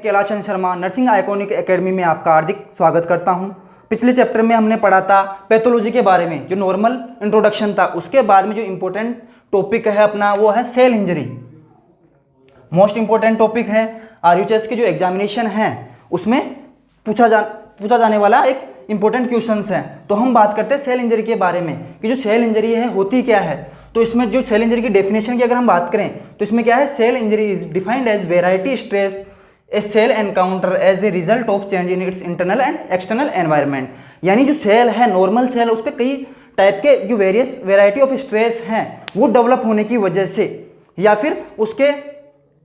Kailash Chandra Sharma nursing iconic academy में आपका हार्दिक स्वागत करता हूं। पिछले चैप्टर में हमने पढ़ा था पैथोलॉजी के बारे में, जो नॉर्मल इंट्रोडक्शन था। उसके बाद में जो इम्पोर्टेंट टॉपिक है अपना वो है cell injury. Most important topic है। आरयूएचएस के जो एग्जामिनेशन है उसमें पूछा जाने वाला एक इंपॉर्टेंट क्वेश्चन है। तो हम बात करते हैं सेल इंजरी के बारे में कि जो सेल इंजरी है होती क्या है। तो इसमें जो सेल इंजरी की डेफिनेशन की अगर हम बात करें तो इसमें क्या है, cell injury is defined as variety stress a cell encounter as a result of change in its internal and external environment. यानी जो सेल है, नॉर्मल सेल है, उस पर कई टाइप के जो वेरियस वेराइटी ऑफ स्ट्रेस हैं वो डेवलप होने की वजह से, या फिर उसके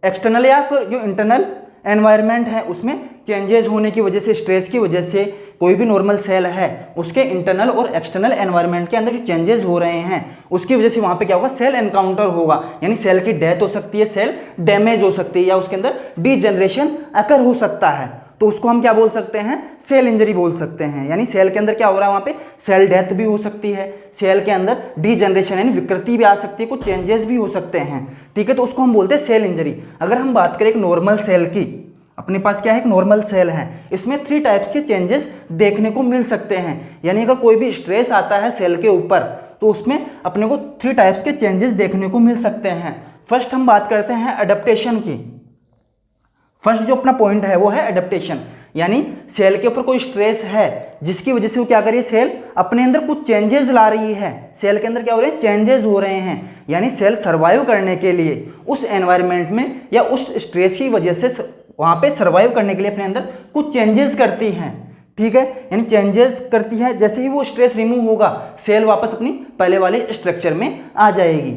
एक्सटर्नल या फिर जो इंटरनल एनवायरनमेंट है उसमें चेंजेस होने की वजह से, स्ट्रेस की वजह से कोई भी नॉर्मल सेल है उसके इंटरनल और एक्सटर्नल एनवायरनमेंट के अंदर जो चेंजेस हो रहे हैं उसकी वजह से वहाँ पे क्या होगा, सेल एनकाउंटर होगा। यानी सेल की डेथ हो सकती है, सेल डैमेज हो सकती है, या उसके अंदर डीजनरेशन अकर हो सकता है। तो उसको हम क्या बोल सकते हैं, सेल इंजरी बोल सकते हैं। यानी सेल के अंदर क्या हो रहा है, वहाँ पे सेल डेथ भी हो सकती है, सेल के अंदर डीजनरेशन यानी विकृति भी आ सकती है, कुछ चेंजेस भी हो सकते हैं। ठीक है, तो उसको हम बोलते हैं सेल इंजरी। अगर हम बात करें एक नॉर्मल सेल की, अपने पास क्या है, एक नॉर्मल सेल है, इसमें 3 टाइप्स के चेंजेस देखने को मिल सकते हैं। यानी अगर कोई भी स्ट्रेस आता है सेल के ऊपर तो उसमें अपने को 3 टाइप्स के चेंजेस देखने को मिल सकते हैं। फर्स्ट हम बात करते हैं अडेप्टेशन की। फर्स्ट जो अपना पॉइंट है वो है अडेप्टेशन। यानी सेल के ऊपर कोई स्ट्रेस है जिसकी वजह से वो क्या कर रही है, सेल अपने अंदर कुछ चेंजेस ला रही है। सेल के अंदर क्या हो रहे हैं, चेंजेस हो रहे हैं। यानी सेल सर्वाइव करने के लिए उस एनवायरनमेंट में या उस स्ट्रेस की वजह से वहाँ पे सर्वाइव करने के लिए अपने अंदर कुछ चेंजेस करती हैं। ठीक है, यानी चेंजेस करती है। जैसे ही वो स्ट्रेस रिमूव होगा सेल वापस अपनी पहले वाले स्ट्रक्चर में आ जाएगी।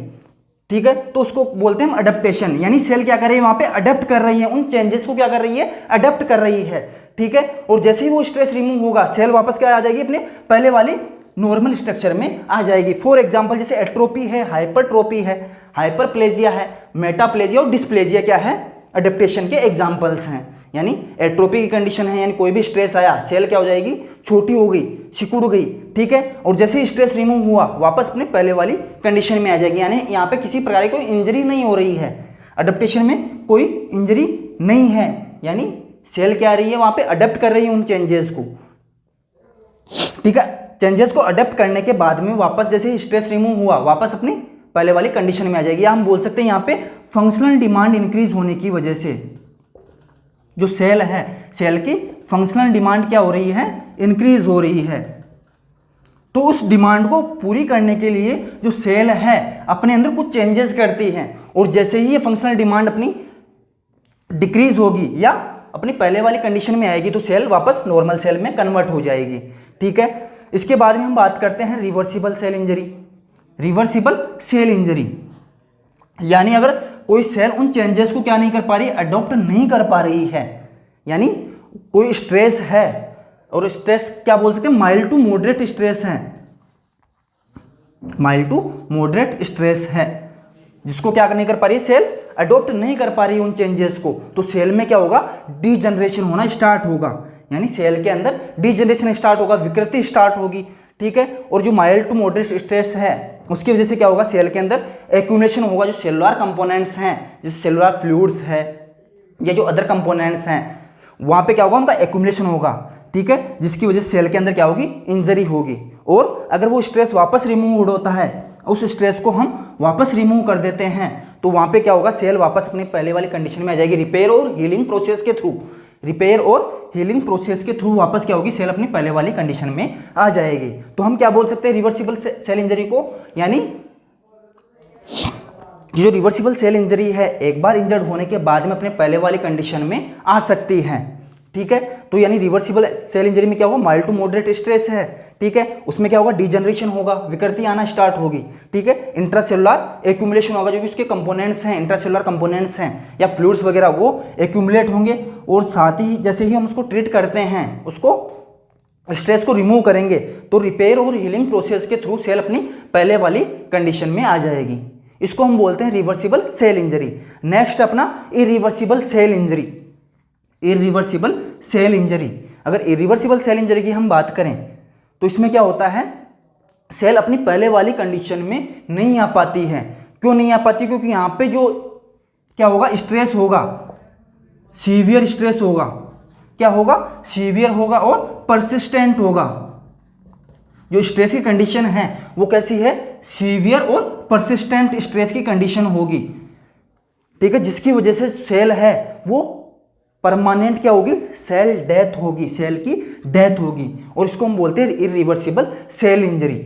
ठीक है, तो उसको बोलते हैं हम अडेप्टेशन। यानी सेल क्या कर रही है, वहाँ पे अडेप्ट कर रही है, उन चेंजेस को क्या कर रही है, अडेप्ट कर रही है। ठीक है, और जैसे ही वो स्ट्रेस रिमूव होगा सेल वापस क्या आ जाएगी, अपने पहले वाली नॉर्मल स्ट्रक्चर में आ जाएगी। फॉर एग्जाम्पल जैसे एट्रोपी है, हाइपरट्रोपी है, हाइपरप्लेजिया है, मेटाप्लेजिया और डिस्प्लेजिया क्या है, अडेप्टेशन के एग्जाम्पल्स हैं। यानी एट्रोपी की कंडीशन है, यानी कोई भी स्ट्रेस आया सेल क्या हो जाएगी, छोटी हो गई, सिकुड़ गई। ठीक है, और जैसे ही स्ट्रेस रिमूव हुआ वापस अपने पहले वाली कंडीशन में आ जाएगी। यानी यहाँ पे किसी प्रकार की कोई इंजरी नहीं हो रही है, अडेप्टेशन में कोई इंजरी नहीं है। यानी सेल क्या आ रही है, वहाँ पे अडेप्ट कर रही है उन चेंजेस को। ठीक है, चेंजेस को अडेप्ट करने के बाद में वापस जैसे ही स्ट्रेस रिमूव हुआ वापस अपनी पहले वाली कंडीशन में आ जाएगी। या हम बोल सकते हैं यहाँ पे फंक्शनल डिमांड इंक्रीज होने की वजह से जो सेल है, सेल की फंक्शनल डिमांड क्या हो रही है, इंक्रीज हो रही है। तो उस डिमांड को पूरी करने के लिए जो सेल है अपने अंदर कुछ चेंजेस करती है, और जैसे ही ये फंक्शनल डिमांड अपनी डिक्रीज होगी या अपनी पहले वाली कंडीशन में आएगी तो सेल वापस नॉर्मल सेल में कन्वर्ट हो जाएगी। ठीक है, इसके बाद में हम बात करते हैं reversible cell injury. Reversible cell injury यानी अगर कोई सेल उन चेंजेस को क्या नहीं कर पा रही, अडॉप्ट नहीं कर पा रही है। यानी कोई स्ट्रेस है, और स्ट्रेस क्या बोल सकते हैं, माइल्ड टू मॉडरेट स्ट्रेस है, माइल्ड टू मॉडरेट स्ट्रेस है, जिसको क्या नहीं कर पा रही है, सेल अडॉप्ट नहीं कर पा रही है उन चेंजेस को। तो सेल में क्या होगा, डीजनरेशन होना स्टार्ट होगा। यानी सेल के अंदर डीजनरेशन स्टार्ट होगा, विकृति स्टार्ट होगी। ठीक है, और जो माइल्ड टू मॉडरेट स्ट्रेस है उसकी वजह से क्या होगा, सेल के अंदर एक्यूमुलेशन होगा। जो सेलुलर कंपोनेंट्स हैं, जैसे सेलुलर फ्लूइड्स है या जो अदर कंपोनेंट्स हैं, वहाँ पे क्या होगा, उनका एक्यूमुलेशन होगा। ठीक है, जिसकी वजह से सेल के अंदर क्या होगी, इंजरी होगी। और अगर वो स्ट्रेस वापस रिमूव होता है, उस स्ट्रेस को हम वापस रिमूव कर देते हैं, तो वहाँ पे क्या होगा, सेल वापस अपनी पहले वाली कंडीशन में आ जाएगी। रिपेयर और हीलिंग प्रोसेस के थ्रू, रिपेयर और हीलिंग प्रोसेस के थ्रू वापस क्या होगी, सेल अपनी पहले वाली कंडीशन में आ जाएगी। तो हम क्या बोल सकते हैं रिवर्सिबल सेल इंजरी को, यानी जो रिवर्सिबल सेल इंजरी है एक बार इंजर्ड होने के बाद में अपने पहले वाली कंडीशन में आ सकती है। ठीक है, तो यानी रिवर्सिबल सेल इंजरी में क्या होगा, माइल्ड टू मॉडरेट स्ट्रेस है। ठीक है, उसमें क्या होगा, डीजनरेशन होगा, विकृति आना स्टार्ट होगी। ठीक है, इंट्रासेलुलर एक्यूमुलेशन होगा, जो भी उसके कंपोनेंट्स हैं, इंट्रासेलुलर कंपोनेंट्स हैं या फ्लूइड्स वगैरह वो एक्यूमुलेट होंगे। और साथ ही जैसे ही हम उसको ट्रीट करते हैं, उसको स्ट्रेस को रिमूव करेंगे, तो रिपेयर और हीलिंग प्रोसेस के थ्रू सेल अपनी पहले वाली कंडीशन में आ जाएगी। इसको हम बोलते हैं रिवर्सिबल सेल इंजरी। नेक्स्ट अपना irreversible cell injury. Irreversible cell injury, अगर इरिवर्सिबल सेल इंजरी की हम बात करें तो इसमें क्या होता है, सेल अपनी पहले वाली कंडीशन में नहीं आ पाती है। क्यों नहीं आ पाती, क्योंकि यहाँ पे जो क्या होगा, स्ट्रेस होगा, सीवियर स्ट्रेस होगा, क्या होगा, सीवियर होगा और परसिस्टेंट होगा। जो स्ट्रेस की कंडीशन है वो कैसी है, सीवियर और परसिस्टेंट स्ट्रेस की कंडीशन होगी, ठीक है, जिसकी वजह से सेल है वो परमानेंट क्या होगी, सेल डेथ होगी, सेल की डेथ होगी, और इसको हम बोलते हैं इरिवर्सिबल सेल इंजरी,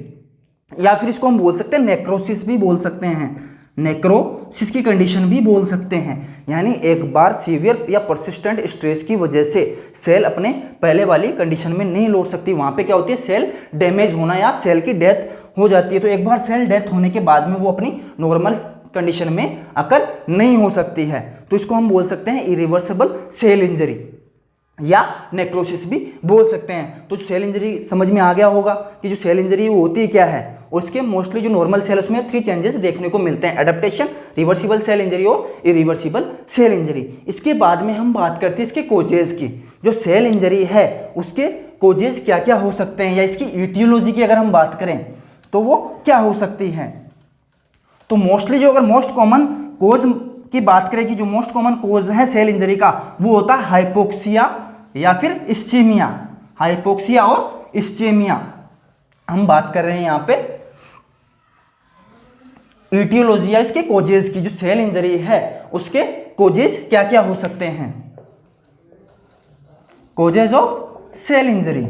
या फिर इसको हम बोल सकते हैं नेक्रोसिस भी बोल सकते हैं, नेक्रोसिस की कंडीशन भी बोल सकते हैं। यानी एक बार सीवियर या परसिस्टेंट स्ट्रेस की वजह से सेल अपने पहले वाली कंडीशन में नहीं लौट सकती, वहाँ पे क्या होती है, सेल डैमेज होना या सेल की डेथ हो जाती है। तो एक बार सेल डेथ होने के बाद में वो अपनी नॉर्मल कंडीशन में आकर नहीं हो सकती है, तो इसको हम बोल सकते हैं इरिवर्सिबल सेल इंजरी या नेक्रोसिस भी बोल सकते हैं। तो सेल इंजरी समझ में आ गया होगा कि जो सेल इंजरी वो होती है क्या है, और इसके मोस्टली जो नॉर्मल सेल उसमें 3 चेंजेस देखने को मिलते हैं, एडेप्टेशन, रिवर्सिबल सेल इंजरी और इरिवर्सिबल सेल इंजरी। इसके बाद में हम बात करते हैं इसके कोजेज की। जो सेल इंजरी है उसके कोजेज क्या क्या हो सकते हैं, या इसकी ईटियोलॉजी की अगर हम बात करें तो वो क्या हो सकती है। तो मोस्टली जो अगर मोस्ट कॉमन कोज की बात करें कि जो मोस्ट कॉमन कोज है सेल इंजरी का वो होता है हाइपोक्सिया या फिर इस्चीमिया, हाइपोक्सिया और इस्चीमिया हम बात कर रहे हैं यहाँ पे। ईटियोलॉजी या इसके कोजेज की, जो सेल इंजरी है उसके कोजेज क्या क्या हो सकते हैं, causes of cell injury.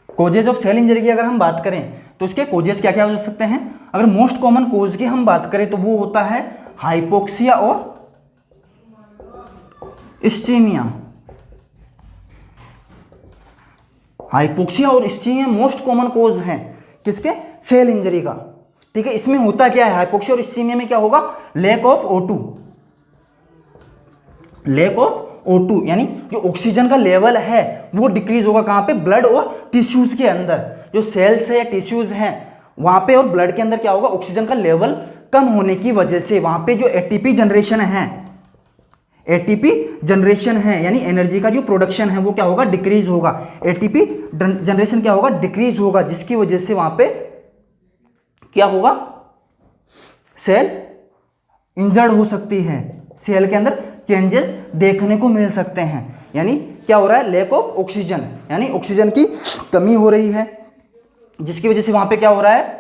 Causes of cell injury की अगर हम बात करें तो इसके कोजेज क्या क्या हो सकते हैं। अगर मोस्ट कॉमन कोज की हम बात करें तो वो होता है हाइपोक्सिया और इस्चीमिया। हाइपोक्सिया और इस्चीमिया मोस्ट कॉमन कोज हैं किसके, सेल इंजरी का, ठीक है। इसमें होता क्या है, हाइपोक्सिया और इस्चीमिया में क्या होगा, lack of O2, lack of O2 यानी जो ऑक्सीजन का लेवल है वो डिक्रीज होगा, कहाँ पे, ब्लड और टिश्यूज के अंदर। जो सेल्स है या टिश्यूज हैं वहाँ पे और ब्लड के अंदर क्या होगा, ऑक्सीजन का लेवल कम होने की वजह से वहाँ पे जो एटीपी जनरेशन है, एटीपी जनरेशन है यानी एनर्जी का जो प्रोडक्शन है वो क्या होगा, डिक्रीज होगा। एटीपी जनरेशन क्या होगा, डिक्रीज होगा, जिसकी वजह से वहाँ पे क्या होगा, सेल इंजर्ड हो सकती है, सेल के अंदर चेंजेस देखने को मिल सकते हैं। यानी क्या हो रहा है, लैक ऑफ ऑक्सीजन, यानी ऑक्सीजन की कमी हो रही है, जिसकी वजह से वहाँ पे क्या हो रहा है,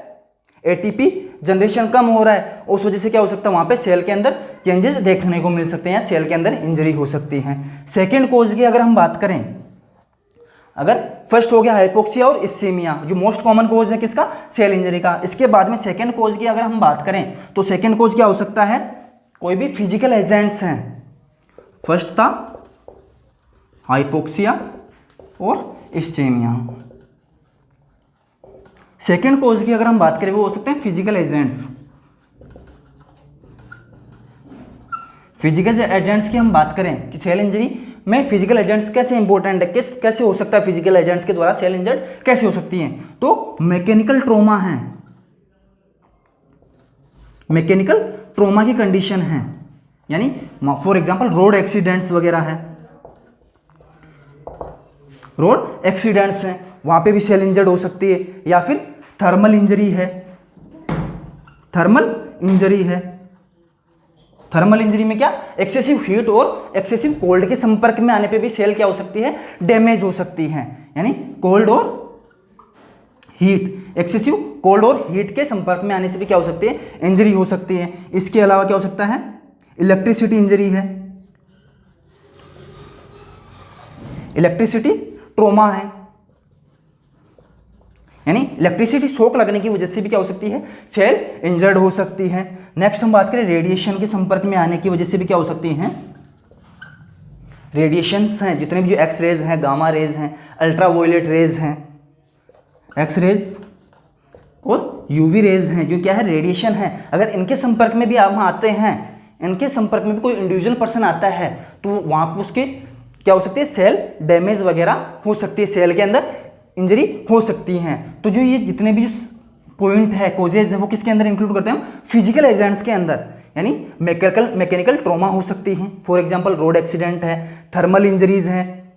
एटीपी जनरेशन कम हो रहा है, उस वजह से क्या हो सकता है, वहाँ पे सेल के अंदर चेंजेस देखने को मिल सकते हैं, सेल के अंदर इंजरी हो सकती है। सेकेंड कोज की अगर हम बात करें, अगर फर्स्ट हो गया हाइपोक्सिया और इस्चीमिया जो मोस्ट कॉमन कोज है किसका, सेल इंजरी का। इसके बाद में सेकेंड कोज की अगर हम बात करें तो सेकेंड कोज क्या हो सकता है, कोई भी फिजिकल एजेंट्स हैं। फर्स्ट था हाइपोक्सिया और इस्चीमिया। सेकेंड कोज की अगर हम बात करें वो हो सकते हैं फिजिकल एजेंट्स। फिजिकल एजेंट्स की हम बात करें कि सेल इंजरी में फिजिकल एजेंट्स कैसे इंपॉर्टेंट है, कैसे हो सकता है, फिजिकल एजेंट्स के द्वारा सेल इंजर्ड कैसे हो सकती हैं। तो मैकेनिकल ट्रोमा है, मैकेनिकल ट्रोमा की कंडीशन है, यानी फॉर एग्जांपल रोड एक्सीडेंट्स वगैरह है, रोड एक्सीडेंट्स हैं वहां पे भी सेल इंजर्ड हो सकती है। या फिर थर्मल इंजरी है, थर्मल इंजरी है, थर्मल इंजरी में क्या, एक्सेसिव हीट और एक्सेसिव कोल्ड के संपर्क में आने पे भी सेल क्या हो सकती है, डैमेज हो सकती है। यानी कोल्ड और हीट, एक्सेसिव कोल्ड और हीट के संपर्क में आने से भी क्या हो सकती है, इंजरी हो सकती है। इसके अलावा क्या हो सकता है, इलेक्ट्रिसिटी इंजरी है, इलेक्ट्रिसिटी ट्रोमा है, यानी इलेक्ट्रिसिटी शॉक लगने की वजह से भी क्या हो सकती है, सेल इंजर्ड हो सकती है। नेक्स्ट हम बात करें रेडिएशन के संपर्क में आने की वजह से भी क्या हो सकती हैं, रेडिएशंस हैं जितने भी जो एक्स रेज हैं, गामा रेज हैं, अल्ट्रावायलेट रेज हैं, एक्स रेज और यूवी रेज हैं, जो क्या है, रेडिएशन है। अगर इनके संपर्क में भी आप आते हैं, इनके संपर्क में भी कोई इंडिविजुअल पर्सन आता है तो वहाँ पर उसके क्या हो सकती है, सेल डैमेज वगैरह हो सकती है, सेल के अंदर इंजरी हो सकती हैं। तो जो ये जितने भी पॉइंट है, कोजेज है, वो किसके अंदर इंक्लूड करते हैं, फिजिकल एजेंट्स के अंदर, यानी मैकेनिकल ट्रोमा हो सकती हैं। फॉर एग्जांपल रोड एक्सीडेंट है, थर्मल इंजरीज हैं,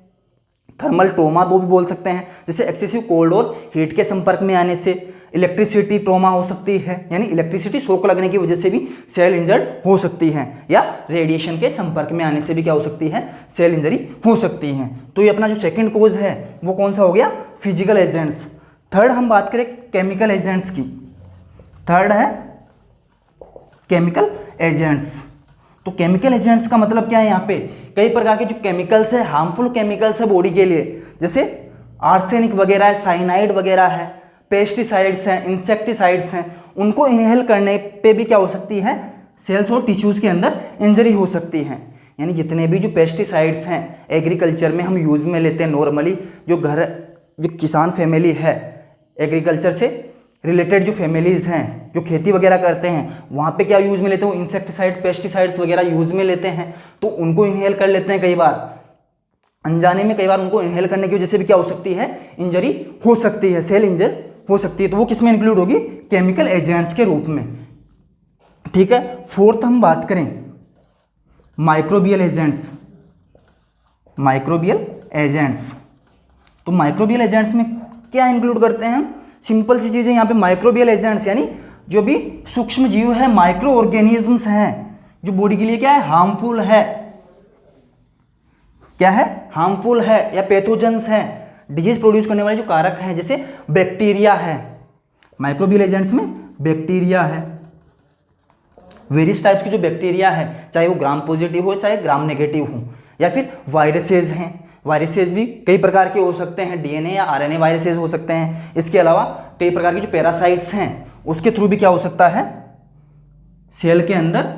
थर्मल ट्रोमा वो भी बोल सकते हैं, जैसे एक्सेसिव कोल्ड और हीट के संपर्क में आने से। इलेक्ट्रिसिटी ट्रोमा हो सकती है, यानी इलेक्ट्रिसिटी शॉक लगने की वजह से भी सेल इंजर्ड हो सकती है, या रेडिएशन के संपर्क में आने से भी क्या हो सकती है, सेल इंजरी हो सकती है। तो ये अपना जो सेकंड कोज है वो कौन सा हो गया, फिजिकल एजेंट्स। थर्ड हम बात करें केमिकल एजेंट्स की, थर्ड है केमिकल एजेंट्स। तो केमिकल एजेंट्स का मतलब क्या है, यहाँ पे कई प्रकार के जो केमिकल्स है, हार्मफुल केमिकल्स है बॉडी के लिए, जैसे आर्सेनिक वगैरह है, साइनाइड वगैरह है, पेस्टिसाइड्स हैं, इंसेक्टिसाइड्स हैं, उनको इनहेल करने पे भी क्या हो सकती है, सेल्स और टिश्यूज़ के अंदर इंजरी हो सकती है। यानी जितने भी जो पेस्टिसाइड्स हैं एग्रीकल्चर में हम यूज़ में लेते हैं नॉर्मली, जो किसान फैमिली है, एग्रीकल्चर से रिलेटेड जो फैमिलीज़ हैं जो खेती वगैरह करते हैं, वहाँ पे क्या यूज़ में लेते हैं, वो इंसेक्टिसाइड पेस्टिसाइड्स वगैरह यूज़ में लेते हैं, तो उनको इनहेल कर लेते हैं कई बार, अनजाने में कई बार उनको इनहेल करने की वजह से भी क्या हो सकती है, इंजरी हो सकती है, सेल इंजर हो सकती है। तो वो किस में इंक्लूड होगी, केमिकल एजेंट्स के रूप में। ठीक है, फोर्थ हम बात करें माइक्रोबियल एजेंट्स। माइक्रोबियल एजेंट्स, तो माइक्रोबियल एजेंट्स में क्या इंक्लूड करते हैं हम, सिंपल सी चीज़ें यहाँ पे। माइक्रोबियल एजेंट्स यानी जो भी सूक्ष्म जीव है, माइक्रो ऑर्गेनिजम्स हैं, जो बॉडी के लिए क्या है, हार्मफुल है, क्या है, हार्मफुल है, या पैथोजेंस हैं, डिजीज प्रोड्यूस करने वाले जो कारक हैं, जैसे बैक्टीरिया है। माइक्रोबियल एजेंट्स में बैक्टीरिया है, वेरियस टाइप्स की जो बैक्टीरिया है, चाहे वो ग्राम पॉजिटिव हो चाहे ग्राम नेगेटिव हो, या फिर वायरसेज हैं, वायरसेज भी कई प्रकार के हो सकते हैं, डीएनए या आरएनए वायरसेज हो सकते हैं। इसके अलावा कई प्रकार के जो पैरासाइट्स हैं उसके थ्रू भी क्या हो सकता है, सेल के अंदर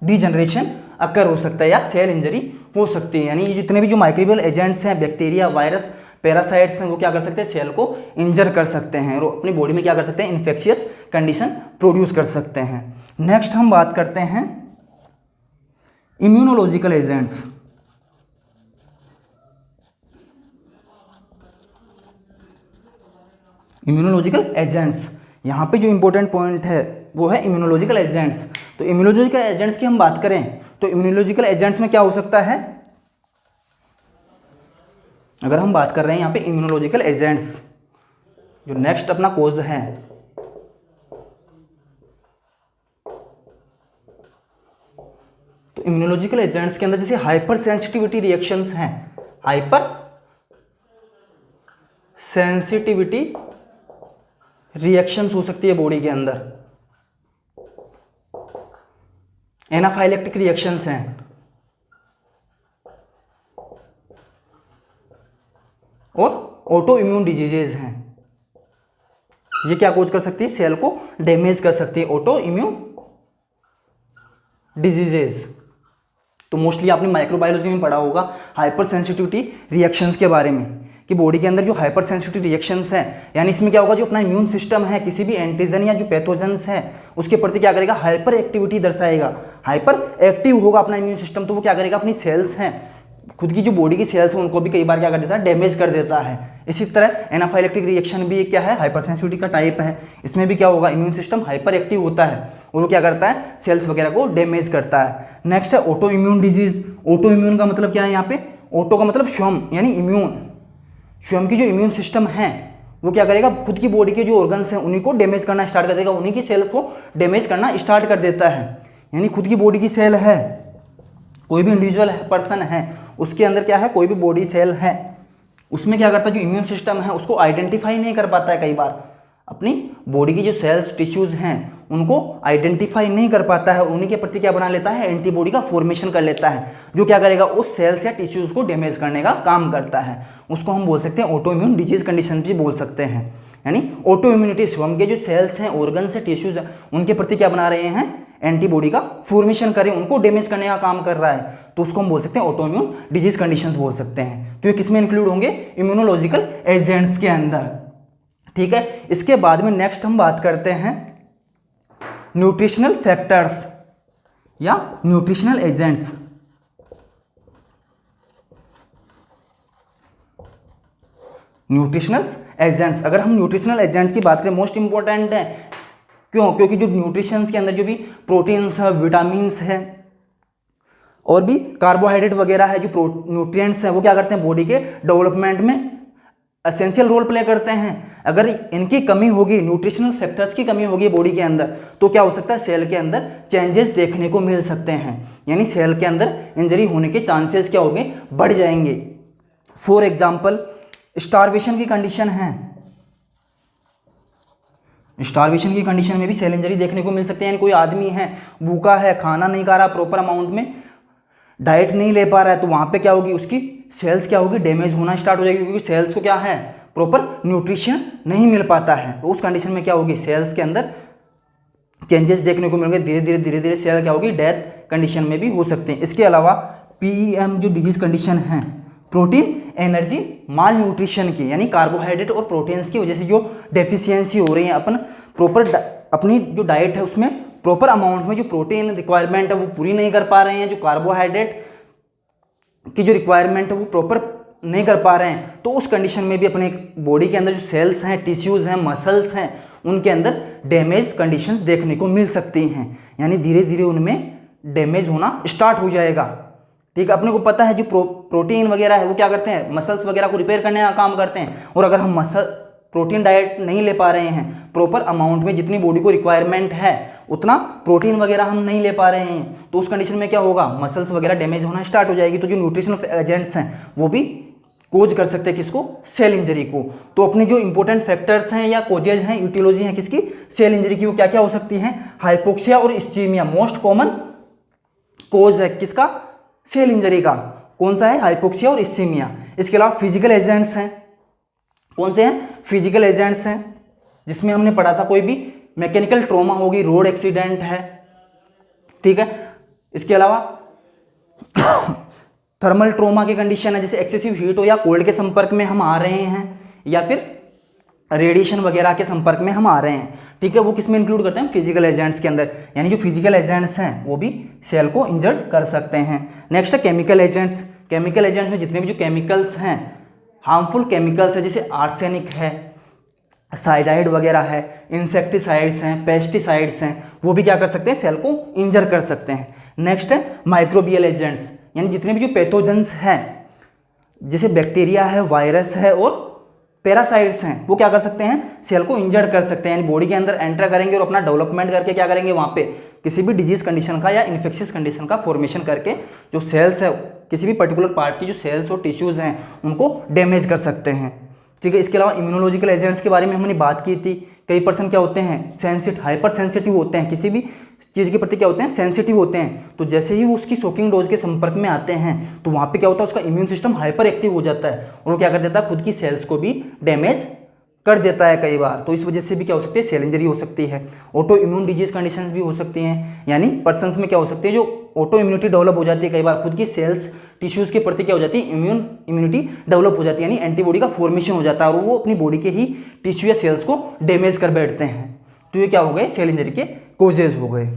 डीजनरेशन अकर हो सकता है या सेल इंजरी हो सकती है। यानी ये जितने भी जो माइक्रोबियल एजेंट्स हैं, बैक्टीरिया, वायरस, पैरासाइट्स हैं, वो क्या कर सकते हैं, सेल को इंजर कर सकते हैं और अपनी बॉडी में क्या कर सकते हैं, इन्फेक्शियस कंडीशन प्रोड्यूस कर सकते हैं। नेक्स्ट हम बात करते हैं इम्यूनोलॉजिकल एजेंट्स। इम्यूनोलॉजिकल एजेंट्स, यहाँ पे जो इंपॉर्टेंट पॉइंट है वो है इम्यूनोलॉजिकल एजेंट्स। तो इम्यूनोलॉजिकल एजेंट्स की हम बात करें तो इम्यूनोलॉजिकल एजेंट्स में क्या हो सकता है, अगर हम बात कर रहे हैं यहाँ पे इम्यूनोलॉजिकल एजेंट्स, जो नेक्स्ट अपना कोज है, तो इम्यूनोलॉजिकल एजेंट्स के अंदर जैसे हाइपर सेंसिटिविटी रिएक्शंस हैं, हाइपर सेंसिटिविटी रिएक्शंस हो सकती है बॉडी के अंदर, एनाफाइलेक्टिक रिएक्शंस हैं, और ऑटो इम्यून डिजीजेज हैं। ये क्या कोज कर सकती है, सेल को डैमेज कर सकती है, ऑटो इम्यून डिजीजेज। तो मोस्टली आपने माइक्रोबायोलॉजी में पढ़ा होगा हाइपर सेंसिटिविटी रिएक्शंस के बारे में, कि बॉडी के अंदर जो हाइपर सेंसिटिव रिएक्शंस हैं, यानी इसमें क्या होगा, जो अपना इम्यून सिस्टम है किसी भी एंटीजन या जो पैथोजेंस है उसके प्रति क्या करेगा, हाइपर एक्टिविटी दर्शाएगा, हाइपर एक्टिव होगा अपना इम्यून सिस्टम। तो वो क्या करेगा, अपनी सेल्स हैं, खुद की जो बॉडी की सेल्स हैं उनको भी कई बार क्या कर देता है, डैमेज कर देता है। इसी तरह एनाफाइलेक्टिक रिएक्शन भी क्या है, हाइपर सेंसिटिविटी का टाइप है। इसमें भी क्या होगा, इम्यून सिस्टम हाइपर एक्टिव होता है और वो क्या करता है, सेल्स वगैरह को डैमेज करता है। नेक्स्ट है auto immune disease. Auto immune का मतलब क्या है, यहाँ पे ऑटो का मतलब स्वयं, यानी इम्यून, स्वयं की जो इम्यून सिस्टम है वो क्या करेगा, खुद की बॉडी के जो ऑर्गन्स हैं उन्हीं को डैमेज करना स्टार्ट कर देगा, उन्हीं की सेल को डैमेज करना स्टार्ट कर देता है। यानी खुद की बॉडी की सेल है, कोई भी इंडिविजुअल पर्सन है, उसके अंदर क्या है, कोई भी बॉडी सेल है, उसमें क्या करता है, जो इम्यून सिस्टम है उसको आइडेंटिफाई नहीं कर पाता है, कई बार अपनी बॉडी की जो सेल्स टिश्यूज़ हैं उनको आइडेंटिफाई नहीं कर पाता है, उन्हीं के प्रति क्या बना लेता है, एंटीबॉडी का फॉर्मेशन कर लेता है, जो क्या करेगा, उस सेल्स या टिश्यूज़ को डैमेज करने का काम करता है। उसको हम बोल सकते हैं ऑटो इम्यून डिजीज कंडीशन भी बोल सकते हैं। यानी ऑटो इम्यूनिटी स्वयं के जो सेल्स हैं, ऑर्गन्स हैं, टिश्यूज़ हैं, उनके प्रति क्या बना रहे हैं, एंटीबॉडी का फॉर्मेशन करें, उनको डैमेज करने का काम कर रहा है, तो उसको हम बोल सकते हैं ऑटो इम्यून डिजीज कंडीशंस बोल सकते हैं। तो ये किस में इंक्लूड होंगे, इम्यूनोलॉजिकल एजेंट्स के अंदर। ठीक है, इसके बाद में नेक्स्ट हम बात करते हैं न्यूट्रिशनल फैक्टर्स या न्यूट्रिशनल एजेंट्स। न्यूट्रिशनल एजेंट्स, अगर हम न्यूट्रिशनल एजेंट्स की बात करें, मोस्ट इंपॉर्टेंट है, क्यों, क्योंकि जो न्यूट्रिशंस के अंदर जो भी प्रोटीन्स है, विटामिन्स है, और भी कार्बोहाइड्रेट वगैरह है, जो न्यूट्रिएंट्स हैं, वो क्या करते हैं बॉडी के डेवलपमेंट में एसेंशियल रोल प्ले करते हैं। अगर इनकी कमी होगी, न्यूट्रिशनल फैक्टर्स की कमी होगी बॉडी के अंदर, तो क्या हो सकता है सेल के अंदर चेंजेस देखने को मिल सकते हैं, यानी सेल के अंदर इंजरी होने के चांसेस क्या होंगे, बढ़ जाएंगे। फॉर एग्जाम्पल स्टारवेशन की कंडीशन है, स्टारवेशन की कंडीशन में भी सेल इंजरी देखने को मिल सकती है। यानी कोई आदमी है भूखा है, खाना नहीं खा रहा, प्रॉपर अमाउंट में डाइट नहीं ले पा रहा है, तो वहाँ पे क्या होगी, उसकी सेल्स क्या होगी, डैमेज होना स्टार्ट हो जाएगी, क्योंकि सेल्स को क्या है प्रॉपर न्यूट्रिशन नहीं मिल पाता है। तो उस कंडीशन में क्या होगी, सेल्स के अंदर चेंजेस देखने को मिलेंगे, धीरे धीरे सेल क्या होगी, डेथ कंडीशन में भी हो सकते हैं। इसके अलावा PEM जो डिजीज कंडीशन है, प्रोटीन एनर्जी माल न्यूट्रिशन की, यानी कार्बोहाइड्रेट और प्रोटीन्स की वजह से जो डेफिशिएंसी हो रही है, अपन प्रॉपर अपनी जो डाइट है उसमें प्रॉपर अमाउंट में जो प्रोटीन रिक्वायरमेंट है वो पूरी नहीं कर पा रहे हैं, जो कार्बोहाइड्रेट की जो रिक्वायरमेंट है वो प्रॉपर नहीं कर पा रहे हैं, तो उस कंडीशन में भी अपने बॉडी के अंदर जो सेल्स हैं, टिश्यूज़ हैं, मसल्स हैं, उनके अंदर डैमेज कंडीशंस देखने को मिल सकती हैं, यानी धीरे धीरे उनमें डैमेज होना स्टार्ट हो जाएगा। ठीक है, अपने को पता है जो प्रोटीन वगैरह है वो क्या करते हैं, मसल्स वगैरह को रिपेयर करने का काम करते हैं, और अगर हम प्रोटीन डाइट नहीं ले पा रहे हैं प्रॉपर अमाउंट में, जितनी बॉडी को रिक्वायरमेंट है उतना प्रोटीन वगैरह हम नहीं ले पा रहे हैं, तो उस कंडीशन में क्या होगा, मसल्स वगैरह डैमेज होना स्टार्ट हो जाएगी। तो जो न्यूट्रिशनल एजेंट्स हैं वो भी कोज कर सकते हैं किसको, सेल इंजरी को। तो अपने जो इंपॉर्टेंट फैक्टर्स हैं या कोजेज हैं, यूटियोलॉजी हैं किसकी, सेल इंजरी की, वो क्या क्या हो सकती हैं, हाइपोक्सिया और इस्चीमिया मोस्ट कॉमन कोज है किसका, सेल इंजरी का। कौन सा है, हाइपोक्सिया और इस्चीमिया। इसके अलावा फिजिकल एजेंट्स हैं, कौन से हैं, फिजिकल एजेंट्स हैं, जिसमें हमने पढ़ा था कोई भी मैकेनिकल ट्रॉमा होगी, रोड एक्सीडेंट है, ठीक है। इसके अलावा थर्मल ट्रॉमा की कंडीशन है, जैसे एक्सेसिव हीट हो या कोल्ड के संपर्क में हम आ रहे हैं, या फिर रेडिएशन वगैरह के संपर्क में हम आ रहे हैं, ठीक है, वो किस में इंक्लूड करते हैं, फिजिकल एजेंट्स के अंदर। यानी जो फिजिकल एजेंट्स हैं वो भी सेल को इंजर्ड कर सकते हैं। नेक्स्ट है केमिकल एजेंट्स। केमिकल एजेंट्स में जितने भी जो केमिकल्स हैं, हार्मफुल केमिकल्स है, जैसे आर्सेनिक है, साइनाइड वगैरह है, इंसेक्टिसाइड्स हैं, पेस्टिसाइड्स हैं, वो भी क्या कर सकते हैं, सेल को इंजर कर सकते हैं। नेक्स्ट है माइक्रोबियल एजेंट्स, यानी जितने भी जो पैथोजेंस हैं, जैसे बैक्टीरिया है, वायरस है और पैरासाइट्स हैं, वो क्या कर सकते हैं, सेल को इंजर्ड कर सकते हैं, यानी बॉडी के अंदर एंटर करेंगे और अपना डेवलपमेंट करके क्या करेंगे, वहाँ पे किसी भी डिजीज कंडीशन का या इन्फेक्शियस कंडीशन का फॉर्मेशन करके जो सेल्स है, किसी भी पर्टिकुलर पार्ट की जो सेल्स और टिश्यूज़ हैं उनको डैमेज कर सकते हैं, ठीक है। इसके अलावा इम्यूनोलॉजिकल एजेंट्स के बारे में हमने बात की थी। कई पर्सन क्या होते हैं, हाइपर सेंसिटिव होते हैं, किसी भी चीज़ के प्रति क्या होते हैं, सेंसिटिव होते हैं। तो जैसे ही वो उसकी शॉकिंग डोज के संपर्क में आते हैं तो वहाँ पे क्या होता है, उसका इम्यून सिस्टम हाइपर एक्टिव हो जाता है और वो क्या कर देता है, खुद की सेल्स को भी डैमेज कर देता है कई बार। तो इस वजह से भी क्या हो सकती है, सेल इंजरी हो सकती है। ऑटो इम्यून डिजीज कंडीशंस भी हो सकती हैं, यानी पर्सन्स में क्या हो सकती है, जो ऑटो इम्यूनिटी डेवलप हो जाती है, कई बार खुद की सेल्स टिश्यूज़ के प्रति क्या हो जाती है, इम्यूनिटी डेवलप हो जाती है, यानी एंटीबॉडी का फॉर्मेशन हो जाता है और वो अपनी बॉडी के ही टिश्यू या सेल्स को डैमेज कर बैठते हैं। तो ये क्या हो गए, सेल इंजरी के कोजेज हो गए।